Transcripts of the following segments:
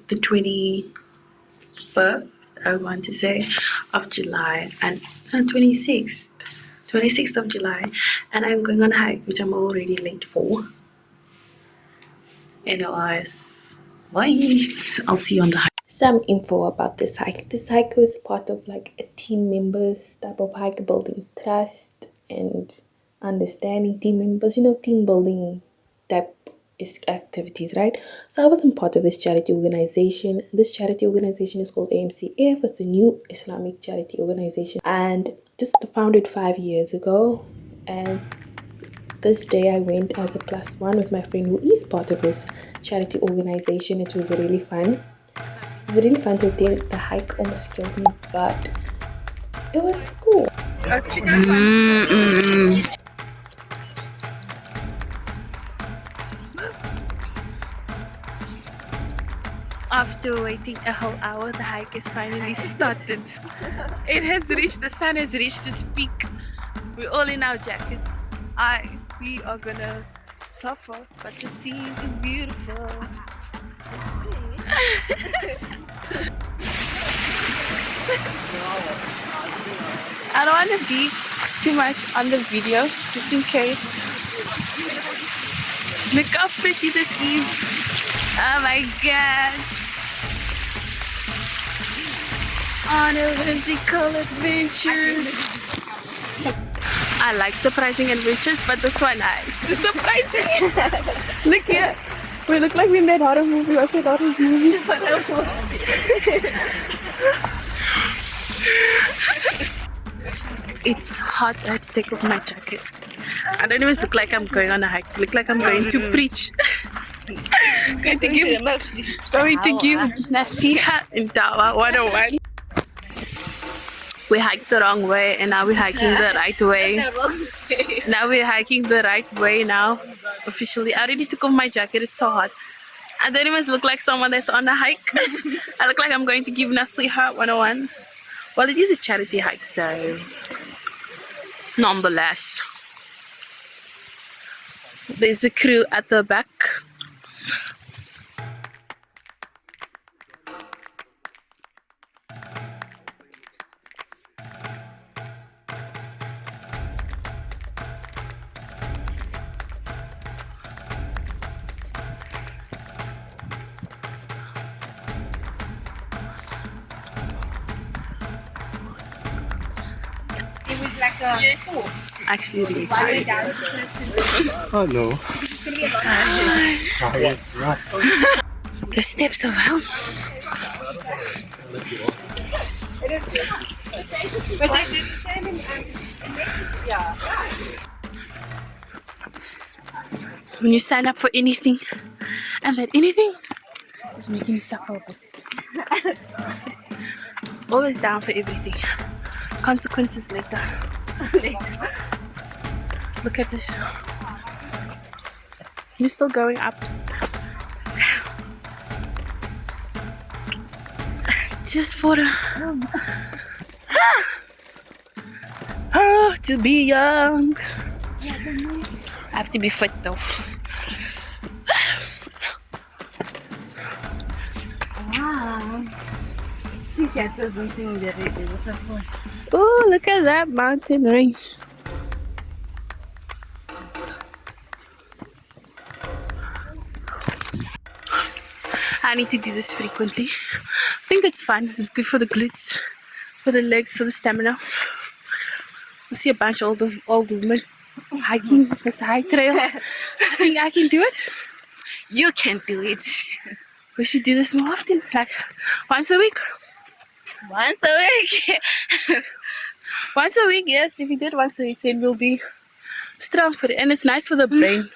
the 25th, I want to say, of July, and 26th of July, and I'm going on a hike, which I'm already late for. Anyways, bye. I'll see you on the hike. Some info about this hike. This hike was part of like a team members type of hike, building trust and understanding team members, team building type is activities, right? So I wasn't part of this charity organization. This charity organization is called AMCF. It's a new Islamic charity organization and just founded 5 years ago. And this day I went as a +1 with my friend who is part of this charity organization. It was really fun. It was really fun to attend. The hike almost killed me, but it was cool. After waiting a whole hour, the hike has finally started. It has reached, the sun has reached its peak. We're all in our jackets. We are gonna suffer, but the scene is beautiful. I don't want to be too much on the video, just in case. Look how pretty this is. Oh my god. On a whimsical adventure. I like surprising adventures, but this one is surprising. Look here. We look like we made horror movie. What's that horror movie? It's hot. I had to take off my jacket. I don't even look like I'm going on a hike. I look like I'm going to preach. going to give Nasiha in Dawa 101. We hiked the wrong way and now we're hiking the right way. Now we're hiking the right way now. Officially. I already took off my jacket. It's so hot. I don't even look like someone that's on a hike. I look like I'm going to give Nasiha 101. Well, it is a charity hike, so nonetheless. There's a crew at the back. Actually really tired. Oh no. The steps of hell. When you sign up for anything, and that anything is making you suffer a bit. Always down for everything. Consequences later. Look at this. You're still going up. Just for the to be young. I have to be fit though. Wow. Oh, look at that mountain range. I need to do this frequently. I think it's fun. It's good for the glutes, for the legs, for the stamina. I see a bunch of old women hiking this high trail. I think I can do it. You can do it. We should do this more often, like once a week. Once a week. Once a week, yes. If we did once a week, then we'll be strong for it. And it's nice for the brain.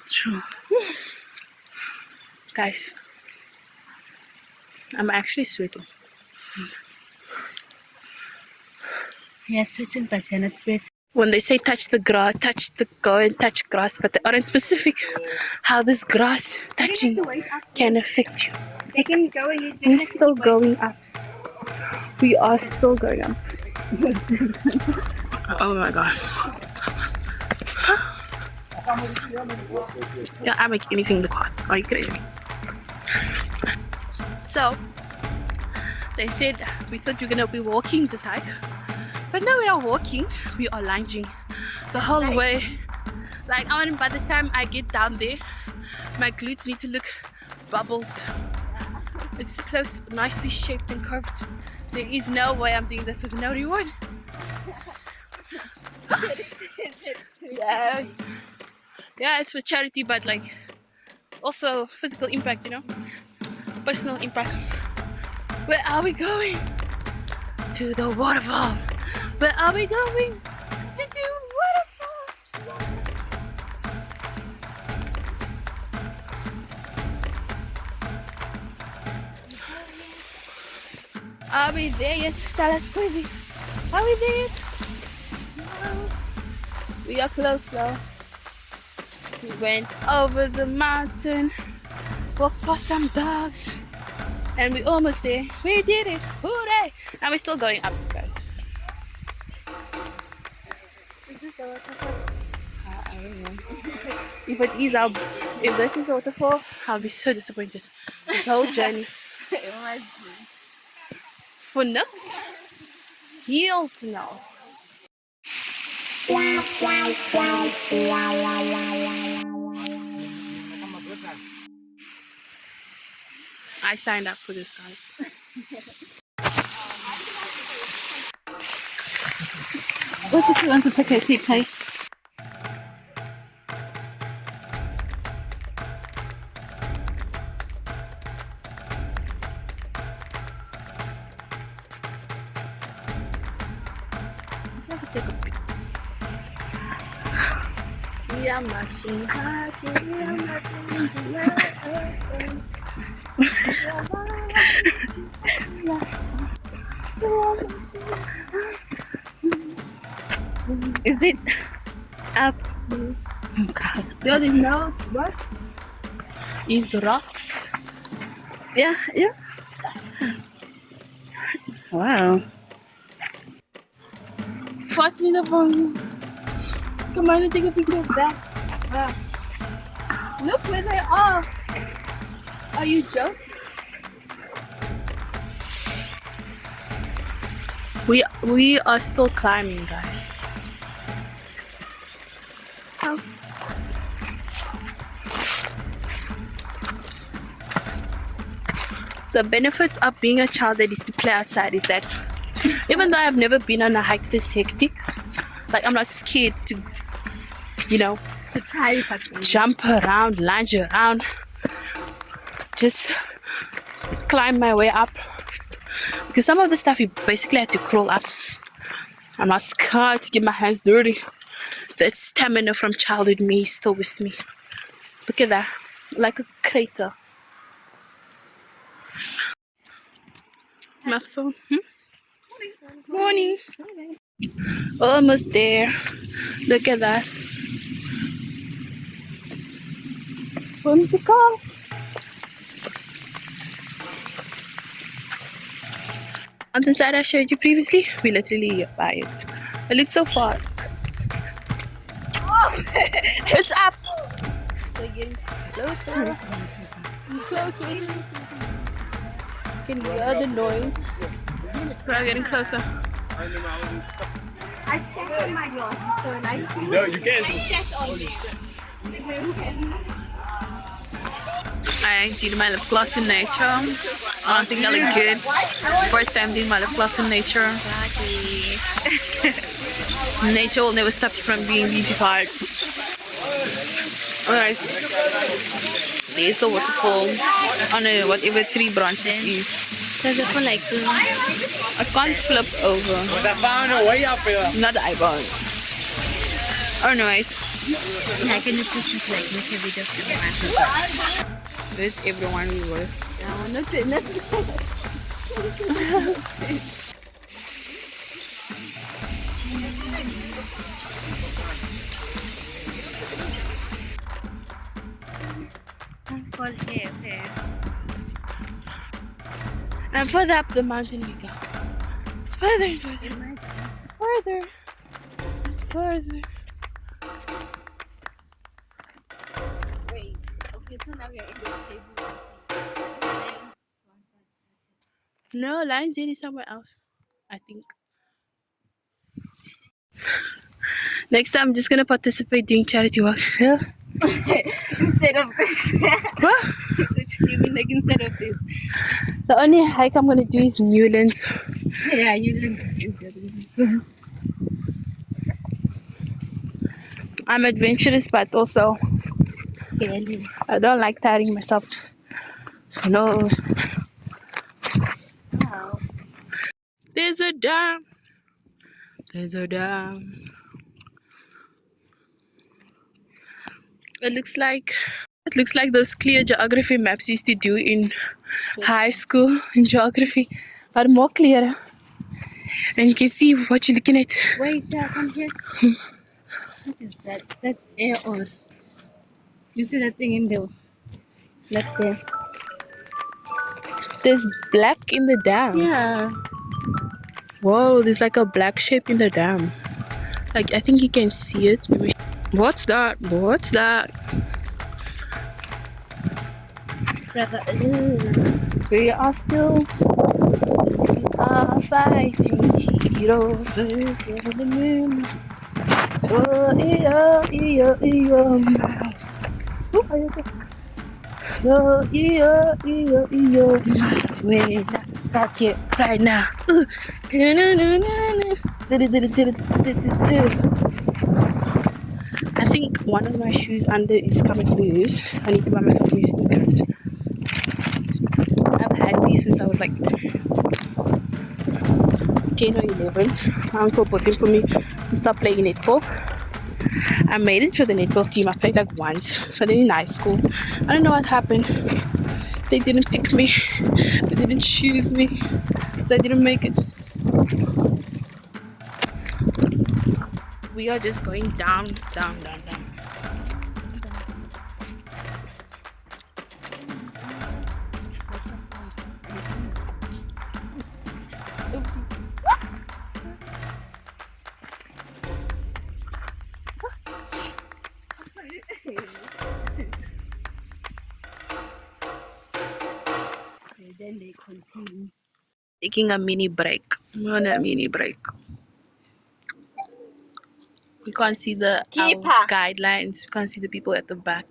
True. Guys, I'm actually sweating. Yeah, sweating, but you're not sweating. When they say touch the grass, go and touch grass, but they aren't specific how this grass touching can affect you. They can go and you We're still going up. We are still going up. Oh my god. Yeah, I make anything look hot. Are you crazy? So they said we thought we were gonna be walking this hike, but now we are walking. We are lunging the whole way. Like, by the time I get down there, my glutes need to look bubbles. It's close, nicely shaped and curved. There is no way I'm doing this with no reward. Yeah, yeah, it's for charity, but like also physical impact, you know, personal impact. Where are we going? To the waterfall. Where are we going? To the waterfall. Are we there yet? Tell us, Squeezy. Are we there yet? No. We are close now. We went over the mountain, walked past some dogs, and we're almost there. We did it! Hooray! And we're still going up, guys. Is this the waterfall? I don't know. If it is if this is the waterfall, I'll be so disappointed. This whole journey. Imagine. For nuts? Heels now. I signed up for this, guys. What if you want to take a picture? We are marching hard, we are marching Is it up? Okay. There is no what? Is rocks. Yeah, yeah. Wow. Pass me the phone. Come on, take a picture of that. Wow. Look where they are. Are you joking? We are still climbing, guys. Oh. The benefits of being a child that is to play outside is that even though I've never been on a hike this hectic, like I'm not scared to, you know, To try jump around, lunge around, just climb my way up. Because some of the stuff you basically had to crawl up. I'm not scared to get my hands dirty. That stamina from childhood me is still with me. Look at that, like a crater. My phone. Morning. Almost there. Look at that. Whimsical. On the side I showed you previously, we literally by it. It looks so far. Oh, it's up. We're getting closer. Closer. Can you hear the noise? We're getting closer. I sat on my glasses, so like No, you can't. I sat on there. I did my lip gloss in nature. I don't think I look good. First time doing my lip gloss in nature. Nature will never stop you from being beautified. Alright, there's the waterfall on whatever tree branch this is. Does it feel like I can't flip over. Not I won't. Anyways, I can just like make a video for the this is everyone we were. No, not for here. And further up the mountain we go. Further and further. Further. Further. Wait. Okay, so now we are in the table. No, Lion's Den is somewhere else, I think. Next time, I'm just gonna participate doing charity work. Yeah. Instead of this. What? What do you mean, like instead of this? The only hike I'm gonna do is Newlands. Yeah, you look so I'm adventurous, but also barely. I don't like tiring myself. No. Wow. There's a dam. There's a dam. It looks like those clear geography maps you used to do in high school in geography, but more clearer. And you can see what you're looking at. Wait, yeah, come here. What is that? Is that air or you see that thing in the left there? There's black in the dam. Yeah. Whoa, there's like a black shape in the dam. Like I think you can see it. What's that? What's that? Brother. We are still fighting heroes in the moon. Oh, yeah, yeah, yeah. Oh, yeah, yeah, yeah. When I rock it right now. I think one of my shoes under is coming loose. I need to buy myself new sneakers. I've had these since I was like 10 or 11. My uncle bought them for me to start playing netball. I made it for the netball team. I played like once, but then in high school, I don't know what happened. They didn't pick me. They didn't choose me, so I didn't make it. We are just going down, down, down, down. Then they continue. Taking a mini break. On a mini break. You can't see the Keeper. guidelines. You can't see the people at the back.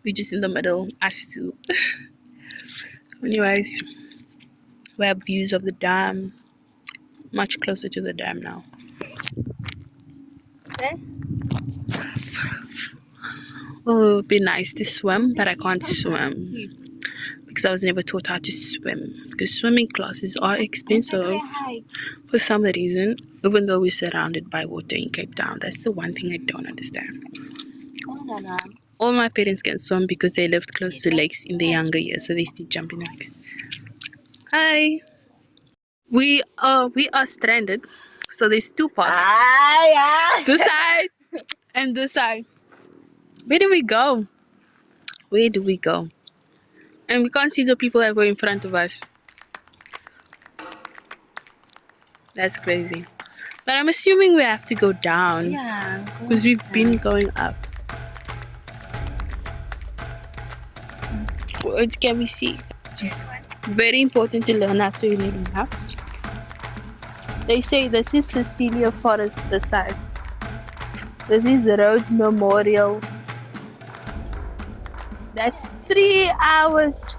We're just in the middle, us two. Anyways, we have views of the dam. Much closer to the dam now. Eh? Oh, it'd be nice to swim, but I can't swim because I was never taught how to swim. Because swimming classes are expensive for some reason, even though we're surrounded by water in Cape Town. That's the one thing I don't understand. No. All my parents can swim because they lived close to lakes in their younger years, so they used to jump in the lakes. Hi. We are stranded. So there's two parks. This side and this side. Where do we go? Where do we go? And we can't see the people that were in front of us. That's crazy. But I'm assuming we have to go down. Yeah. Because we've been going up. What can we see? It's very important to learn how to read maps. They say this is Cecilia Forest this side. This is Rhodes Memorial. That's 3 hours.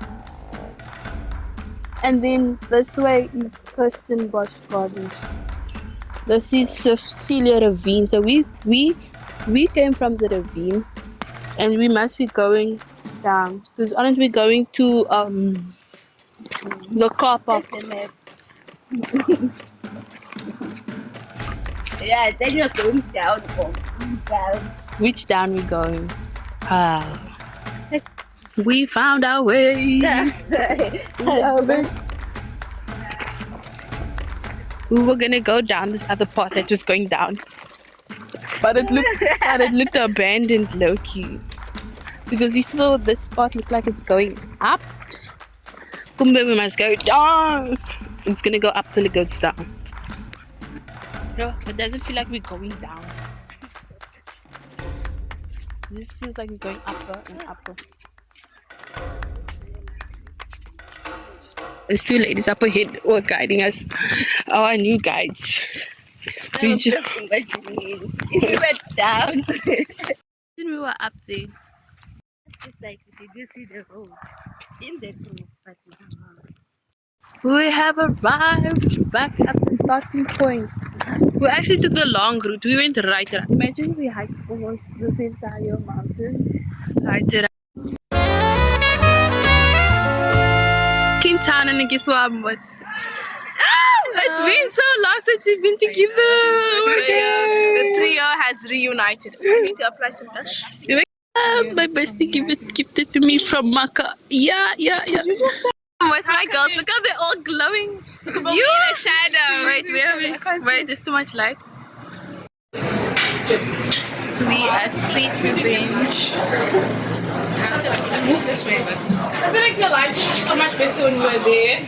And then this way is Kirstenbosch Gardens. This is Cecilia Ravine. So we came from the ravine, and we must be going down. Because aren't we going to the car park? Yeah, then you're going down. Which down we going? We found our way. We were gonna go down this other path that was going down, but it looked abandoned, low key. Because we saw this spot look like it's going up. Kumbe, we must go down. It's gonna go up till it goes down. No, it doesn't feel like we're going down. This feels like we're going upper and upper. There's two ladies up ahead who are guiding us. Our new guides. We went down. when we were up there. It's like, did you see the road in the group? But We have arrived back at the starting point. We actually took the long route. We went right around. Imagine we hiked almost this entire mountain. Right around. In town and guess what? But it's been so long since we've been together. The trio has reunited. I need to apply some blush. My bestie gifted to me from Makkah. Yeah. I'm with my girls. Look how they're all glowing. You in a shadow. Wait, where are we? Wait, there's too much light. We at Sweet Revenge. Move this way. I feel like the light is so much better when we're there.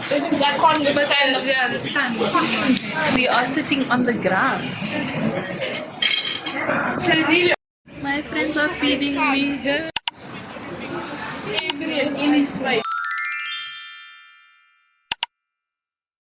Because I can't understand. Yeah, the sun. We are sitting on the ground. My friends are feeding me. In his way.